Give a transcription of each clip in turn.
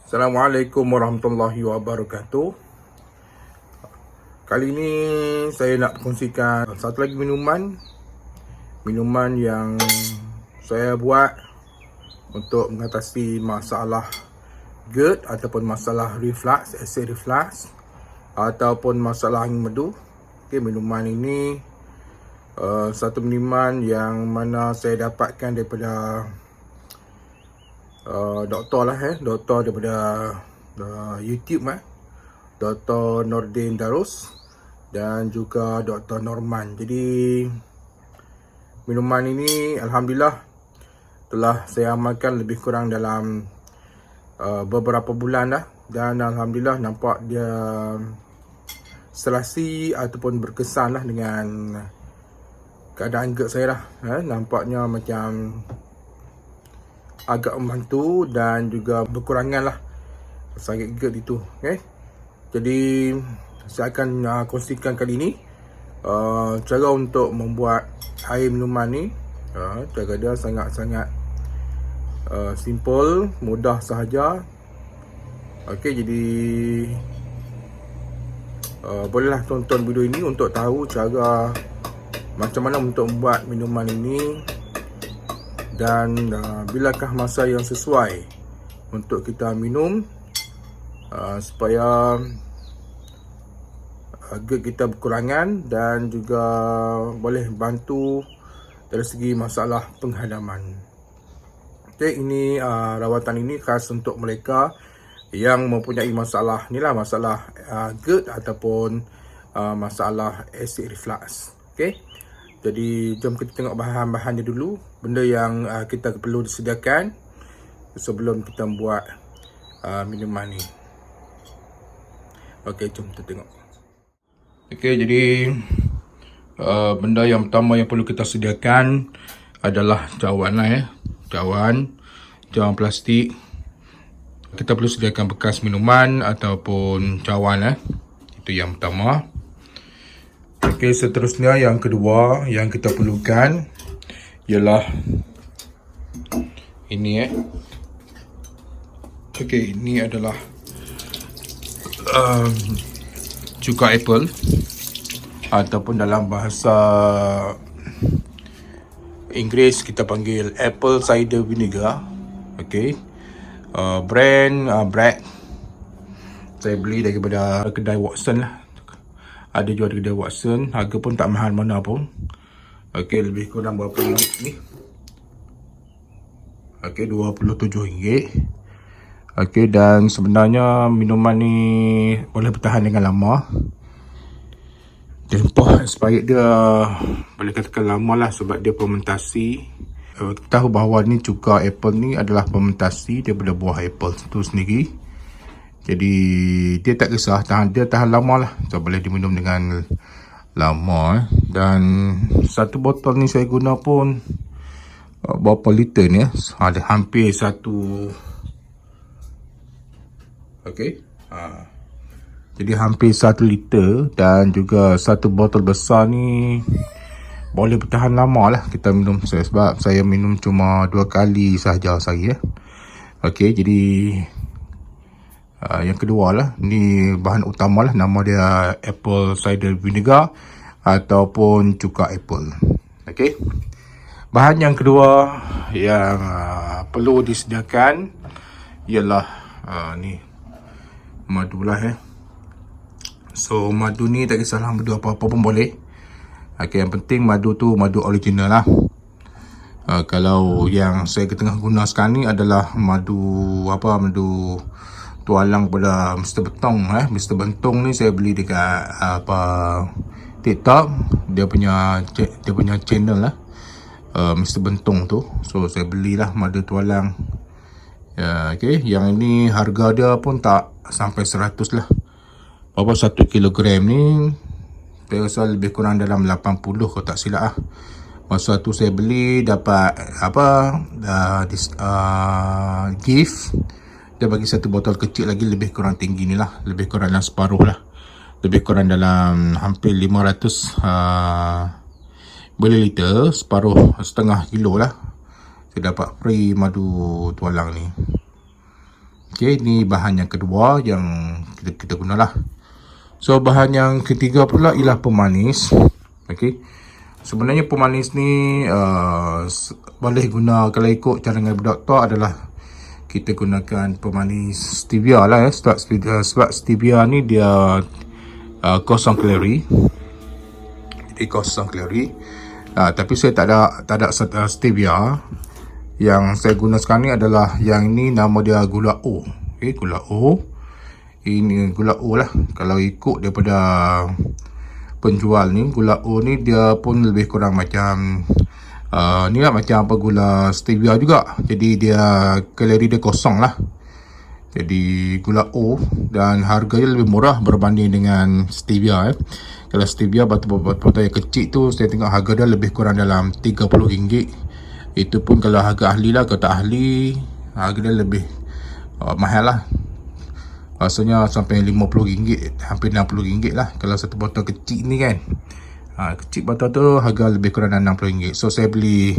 Assalamualaikum warahmatullahi wabarakatuh. Kali ini saya nak kongsikan satu lagi minuman yang saya buat untuk mengatasi masalah GERD ataupun masalah reflux, acid reflux ataupun masalah angin madu. Okay, minuman ini satu minuman yang mana saya dapatkan daripada doktor daripada YouTube, Dr. Nordin Darus dan juga Dr. Norman. Jadi minuman ini alhamdulillah telah saya amalkan lebih kurang dalam beberapa bulan dah, dan alhamdulillah nampak dia selasi ataupun berkesan lah dengan keadaan GERD saya lah. Nampaknya macam agak membantu dan juga berkurangan lah sakit GERD itu. Okay? Jadi saya akan kongsikan kali ini cara untuk membuat air minuman ni. Cara dia sangat-sangat simple, mudah sahaja. Okay, jadi bolehlah tonton video ini untuk tahu cara macam mana untuk membuat minuman ini, dan bilakah masa yang sesuai untuk kita minum supaya GERD kita berkurangan dan juga boleh bantu dari segi masalah penghadaman. Okay, ini rawatan ini khas untuk mereka yang mempunyai masalah ni lah, masalah GERD ataupun masalah acid reflux. Okay, jadi jom kita tengok bahan-bahannya dulu, benda yang kita perlu disediakan sebelum kita buat minuman ni. Okey, jom kita tengok. Okey, jadi benda yang pertama yang perlu kita sediakan adalah cawan lah, cawan plastik. Kita perlu sediakan bekas minuman ataupun cawan itu yang pertama. Okey, seterusnya yang kedua yang kita perlukan ialah ini Okey, ini adalah cuka apple ataupun dalam bahasa Inggeris kita panggil apple cider vinegar. Okey, brand Bragg. Saya beli daripada kedai Watson lah. Ada jual di kedai Watson, harga pun tak mahal mana pun. Okey, lebih kurang berapa ni? Okey, RM27. Okey, dan sebenarnya minuman ni boleh bertahan dengan lama. Tempoh expired dia boleh katakan lama lah sebab dia fermentasi. Kita tahu bahawa ni cuka apple ni adalah fermentasi daripada buah apple itu sendiri. Jadi dia tak kisah, dia tahan lama lah. So boleh diminum dengan lama. Dan satu botol ni saya guna pun berapa liter ni ada hampir satu. Okey, jadi hampir 1 liter, dan juga satu botol besar ni boleh bertahan lama lah kita minum. Sebab saya minum cuma 2 kali sahaja sehari. Okey, jadi yang kedua lah, ni bahan utama lah, nama dia apple cider vinegar ataupun cuka apple. Okey, bahan yang kedua yang perlu disediakan ialah ni madu lah. So madu ni tak kisahlah madu apa-apa pun boleh. Okey, yang penting madu tu madu original lah. Kalau yang saya tengah guna sekarang ni adalah madu tualang pada Mr. Bentong. Mr. Bentong ni saya beli dekat TikTok. Dia punya channel lah, Mr. Bentong tu. So saya belilah madu tualang. Okey, yang ini harga dia pun tak sampai 100 lah. Berapa 1 kilogram ni? Saya rasa lebih kurang dalam 80 kalau tak silap lah. Masa tu saya beli dapat gift. Dia bagi satu botol kecil lagi lebih kurang tinggi ni lah, lebih kurang dalam separuh lah, lebih kurang dalam hampir 500 mililiter, separuh setengah kilo lah. Saya dapat free madu tualang ni. Okey, ni bahan yang kedua yang kita gunalah. So bahan yang ketiga pula ialah pemanis. Okey. Sebenarnya pemanis ni boleh guna, kalau ikut cadangan doktor adalah kita gunakan pemanis stevia lah sebab stevia ni dia kosong kalori. Jadi kosong kalori. Tapi saya tak ada stevia. Yang saya guna sekarang ni adalah yang ni, nama dia gula O. Okey, gula O. Ini gula O lah. Kalau ikut daripada penjual ni, gula O ni dia pun lebih kurang macam ni lah, macam apa, gula stevia juga. Jadi dia kalori dia kosong lah. Jadi gula O, dan harganya lebih murah berbanding dengan stevia. Kalau stevia botol yang kecil tu saya tengok harga dia lebih kurang dalam RM30. Itu pun kalau harga ahli lah. Kalau tak ahli, harga dia lebih mahal lah. Rasanya sampai RM50, hampir RM60 lah kalau satu botol kecil ni kan. Kecil botol tu harga lebih kurang dalam RM60. So saya beli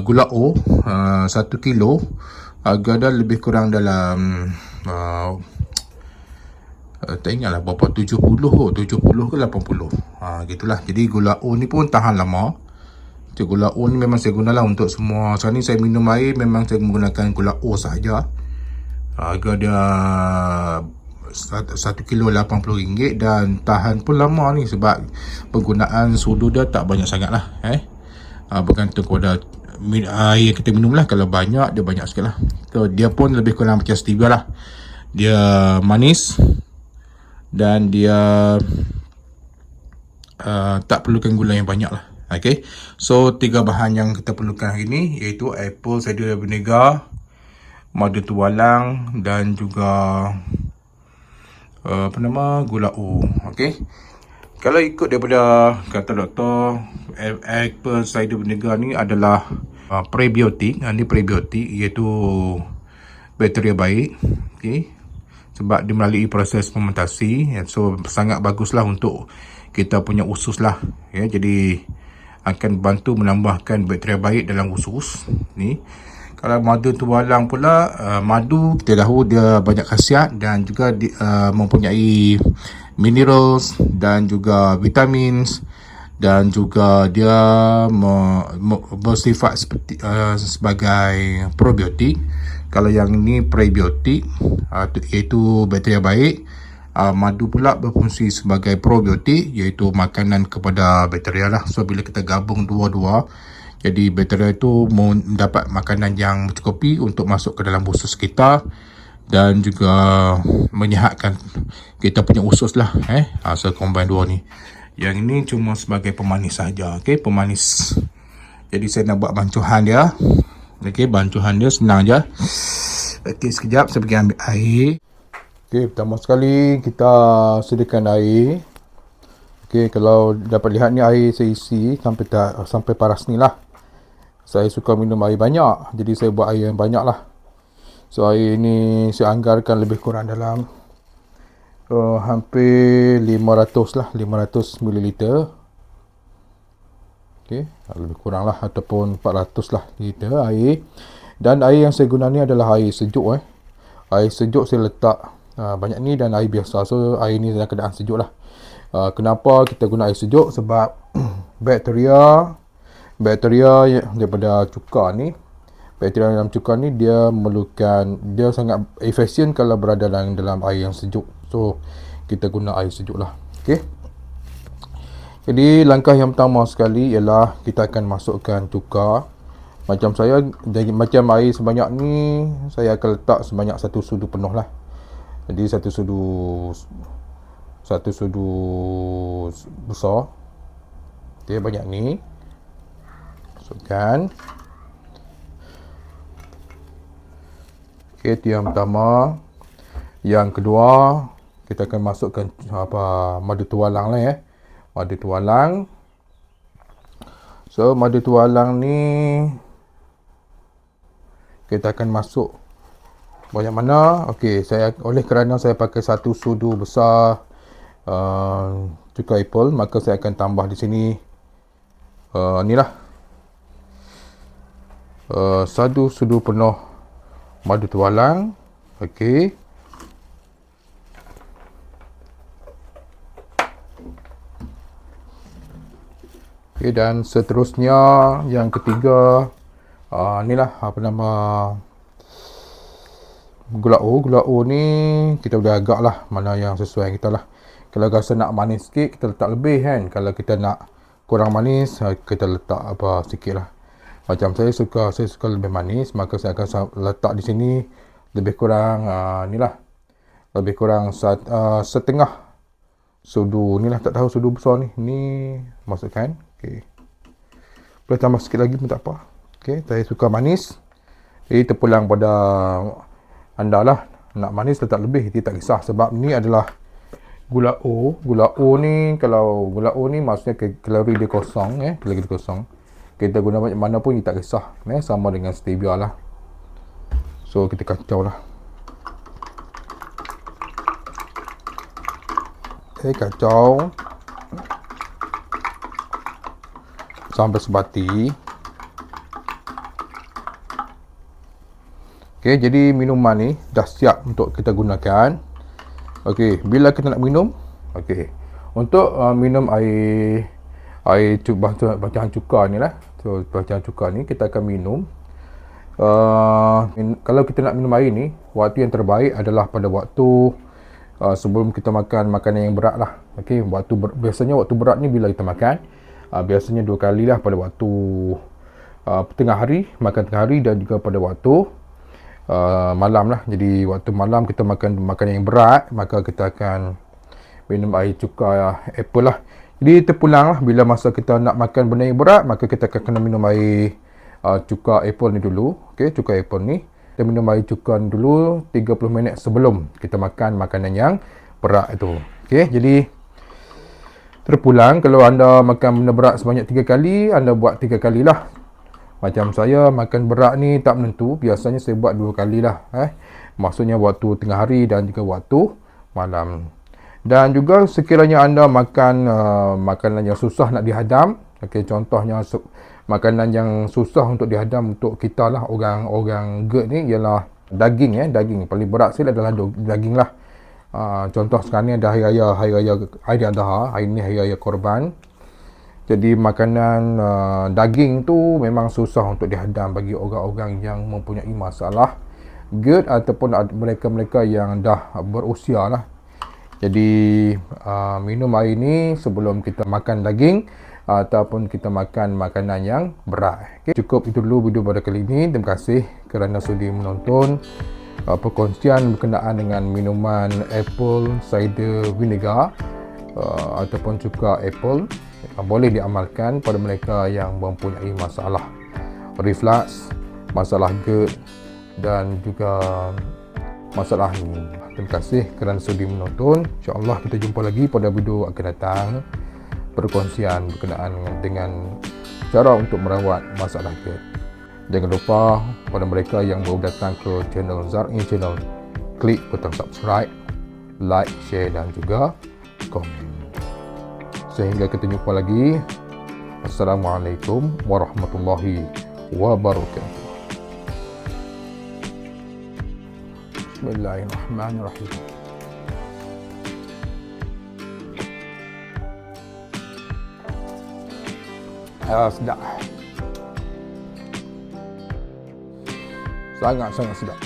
gula O 1 kilo, harga dia lebih kurang dalam tak ingat lah berapa, 70 ke 80. Gitulah. Jadi gula O ni pun tahan lama. Gula O ni memang saya gunalah untuk semua. Sekarang ni saya minum air memang saya menggunakan gula O sahaja. Harga dia 1 kilo RM80 dan tahan pun lama ni sebab penggunaan sudu dia tak banyak sangat lah. Bergantung kepada air yang kita minum lah. Kalau banyak, dia banyak sikit lah. So, dia pun lebih kurang macam stevia lah. Dia manis dan dia tak perlukan gula yang banyak lah. Okay, so 3 bahan yang kita perlukan hari ni iaitu apple cider vinegar, madu tualang dan juga gula O. Okay, kalau ikut daripada kata doktor, apple cider vinegar ni adalah prebiotik. Ini prebiotik iaitu bakteria baik. Okay, sebab dia melalui proses fermentasi, so sangat baguslah untuk kita punya usus lah. Jadi akan bantu menambahkan bakteria baik dalam usus ni. Kalau madu tualang pula, madu kita tahu dia banyak khasiat dan juga mempunyai minerals dan juga vitamins, dan juga dia bersifat seperti sebagai probiotik. Kalau yang ni prebiotik, iaitu bakteria baik. Madu pula berfungsi sebagai probiotik, iaitu makanan kepada bakteria lah. So bila kita gabung dua-dua, jadi bakteria itu mendapat makanan yang mencukupi untuk masuk ke dalam usus kita dan juga menyihatkan kita punya usus lah. So combine dua ni. Yang ini cuma sebagai pemanis saja. Okay, pemanis. Jadi saya nak buat bancuhan dia. Okay, bancuhan dia senang je. Okay, sekejap saya pergi ambil air. Okey, pertama sekali kita sediakan air. Okey, kalau dapat lihat ni air saya isi sampai paras ni lah. Saya suka minum air banyak, jadi saya buat air yang banyak lah. So air ni saya anggarkan lebih kurang dalam hampir 500 lah, 500 ml. Okey, lebih kurang lah, ataupun 400 lah liter air. Dan air yang saya guna ni adalah air sejuk. Air sejuk saya letak banyak ni, dan air biasa. So air ni dalam keadaan sejuk lah. Kenapa kita guna air sejuk? Sebab bakteria daripada cuka ni, bakteria dalam cuka ni dia sangat efisien kalau berada dalam air yang sejuk. So kita guna air sejuk lah. Okay, jadi langkah yang pertama sekali ialah kita akan masukkan cuka. Macam macam air sebanyak ni, saya akan letak sebanyak 1 sudu penuh lah. Jadi satu sudu besar. Okey, banyak ni. Masukkan. Okey, itu yang pertama. Yang kedua, kita akan masukkan madu tualang lah. Madu tualang. So madu tualang ni kita akan masuk banyak mana. Okey, oleh kerana saya pakai 1 sudu besar cuka apple, maka saya akan tambah di sini inilah 1 sudu penuh madu tualang. Okey. Okey, dan seterusnya yang ketiga, inilah apa nama, gula O. Gula O ni kita boleh agak lah mana yang sesuai kita lah. Kalau rasa nak manis sikit, kita letak lebih kan. Kalau kita nak kurang manis, kita letak apa sikit lah. Macam saya suka lebih manis, maka saya akan letak di sini lebih kurang inilah, lebih kurang setengah sudu ni lah. Tak tahu sudu besar ni masukkan. Okey, boleh tambah sikit lagi pun tak apa. Okey, saya suka manis, jadi terpulang pada anda lah. Nak manis letak lebih, dia tak kisah, sebab ni adalah gula O. Gula O ni, kalau gula O ni maksudnya kalori dia kosong, kalori dia kosong. Kita guna macam mana pun dia tak kisah, sama dengan stevia lah. So kita kacau lah. Okey, kacau sampai sebati. Okey, jadi minuman ni dah siap untuk kita gunakan. Okey, bila kita nak minum, okey, untuk minum air bacahan cuka ni lah. So bacahan cuka ni kita akan minum. Kalau kita nak minum air ni, waktu yang terbaik adalah pada waktu sebelum kita makan makanan yang berat lah. Okey, biasanya waktu berat ni bila kita makan, biasanya 2 kali lah, pada waktu tengah hari, makan tengah hari, dan juga pada waktu malam lah. Jadi waktu malam kita makan makanan yang berat, maka kita akan minum air cuka apple lah. Jadi terpulang lah, bila masa kita nak makan benda yang berat, maka kita akan kena minum air cuka apple ni dulu. Okey, cuka apple ni kita minum air cuka ni dulu 30 minit sebelum kita makan makanan yang berat itu. Okey, jadi terpulang, kalau anda makan benda berat sebanyak 3 kali, anda buat 3 kali lah. Macam saya makan berat ni tak menentu, biasanya saya buat 2 kali lah. Maksudnya waktu tengah hari dan juga waktu malam. Dan juga sekiranya anda makan makanan yang susah nak dihadam, okey, contohnya makanan yang susah untuk dihadam untuk kita lah, orang GERD ni, ialah daging. Daging paling berat sekali adalah daging lah. Contoh sekarang ni ada hari raya Aidiladha, hari ni hari raya Korban. Jadi makanan daging tu memang susah untuk dihadam bagi orang-orang yang mempunyai masalah GERD ataupun mereka-mereka yang dah berusia lah. Jadi minum air ni sebelum kita makan daging ataupun kita makan makanan yang berat. Okay. Cukup itu dulu video pada kali ini. Terima kasih kerana sudi menonton perkongsian berkenaan dengan minuman apple cider vinegar ataupun cuka apple. Boleh diamalkan pada mereka yang mempunyai masalah reflux, masalah GERD dan juga masalah ini. Terima kasih kerana sudi menonton. InsyaAllah kita jumpa lagi pada video akan datang, perkongsian berkenaan dengan cara untuk merawat masalah GERD. Jangan lupa pada mereka yang baru datang ke channel Zar'in Channel, klik butang subscribe, like, share dan juga komen. Sehingga kita jumpa lagi. Assalamualaikum warahmatullahi wabarakatuh. Bismillahirrahmanirrahim. Sedap. Sangat sedap.